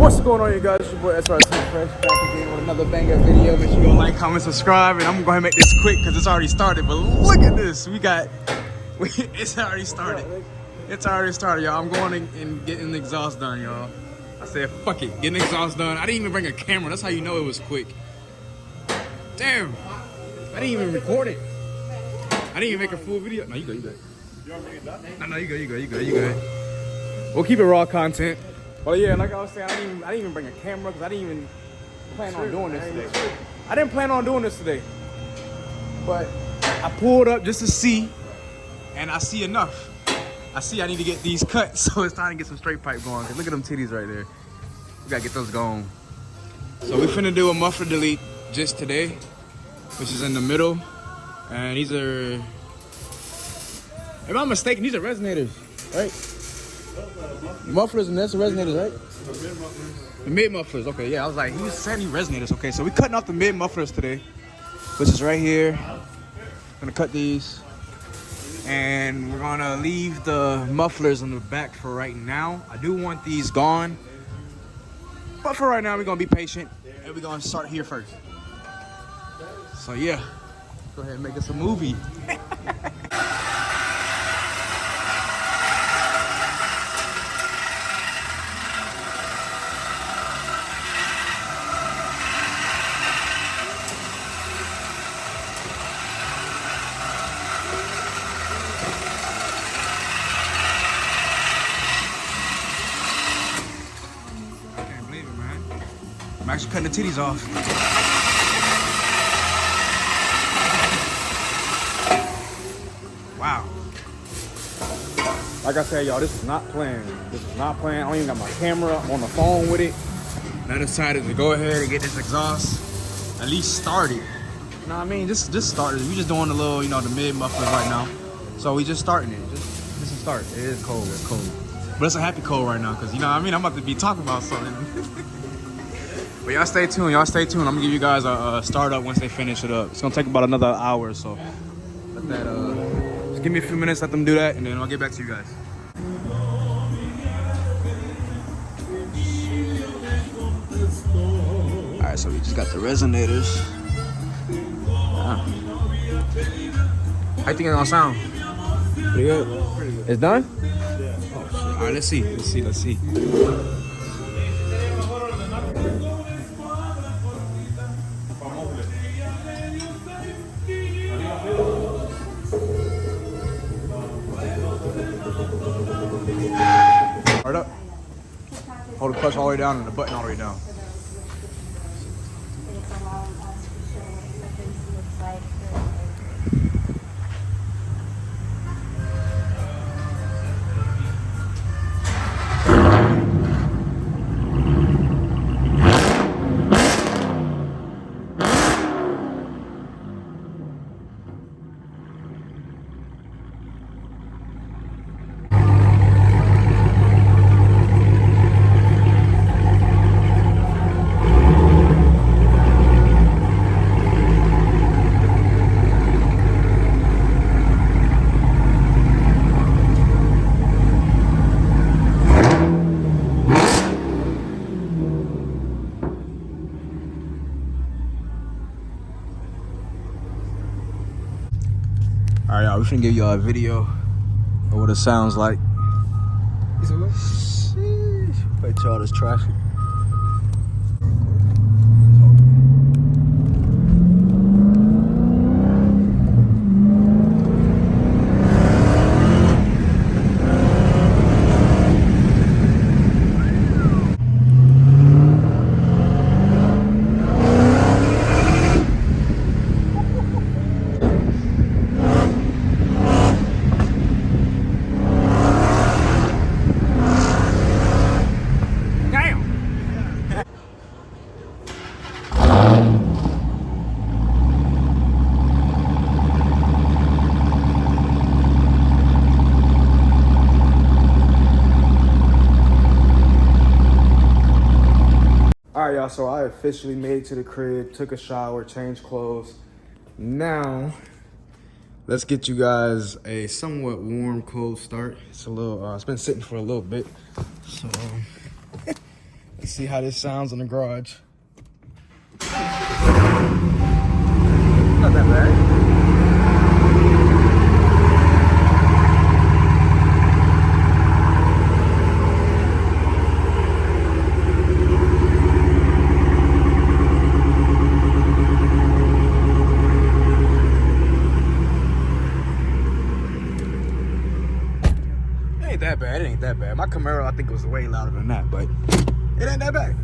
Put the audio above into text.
What's going on, you guys? It's your boy SRC Fresh back again with another banger video. Make sure you go like, comment, subscribe, and I'm gonna go ahead and make this quick because it's already started. But look at this, it's already started. It's already started, y'all. I'm going and getting the exhaust done, y'all. I said, fuck it, getting the exhaust done. I didn't even bring a camera. That's how you know it was quick. Damn, I didn't even record it. I didn't even make a full video. No, you good, you good. No, you good. We'll keep it raw content. But yeah, like I was saying, I didn't even bring a camera because I didn't even plan on doing this today. I didn't plan on doing this today. But I pulled up just to see, and I see enough. I see I need to get these cut, so it's time to get some straight pipe going. Cause look at them titties right there. We gotta get those going. So we finna do a muffler delete just today, which is in the middle. And these are, if I'm not mistaken, these are resonators, right? Mufflers and that's the resonators, right? The mid mufflers, okay, yeah. I was like, he was saying these resonators, okay. So we're cutting off the mid mufflers today, which is right here. Gonna cut these. And we're gonna leave the mufflers on the back for right now. I do want these gone. But for right now, we're gonna be patient and we're gonna start here first. So yeah, go ahead and make us a movie. I'm actually cutting the titties off. Wow. Like I said, y'all, this is not planned. This is not planned. I don't even got my camera. I'm on the phone with it. And I decided to go ahead and get this exhaust at least started. You know what I mean? Just started. We just doing a little, you know, the mid mufflers right now. So we just starting it. Just a start. It is cold. It's cold. But it's a happy cold right now because, you know what I mean? I'm about to be talking about something. But y'all stay tuned. I'm gonna give you guys a start up once they finish it up. It's gonna take about another hour or so. Let that just give me a few minutes, let them do that, and then I'll get back to you guys. Alright, so we just got the resonators. How you think it's gonna sound? Pretty good. It's done? Yeah. Oh, shit. Alright, let's see. Hard up. Hold the clutch all the way down and the button all the way down. Alright, y'all, we're finna give y'all a video of what it sounds like. Sheesh. Wait till all this traffic. All right, y'all, so I officially made it to the crib, took a shower, changed clothes. Now, let's get you guys a somewhat warm, cold start. It's a little, it's been sitting for a little bit. So, Let's see how this sounds in the garage. Not that bad. It ain't that bad. It ain't that bad. My Camaro, I think, was way louder than that, but it ain't that bad.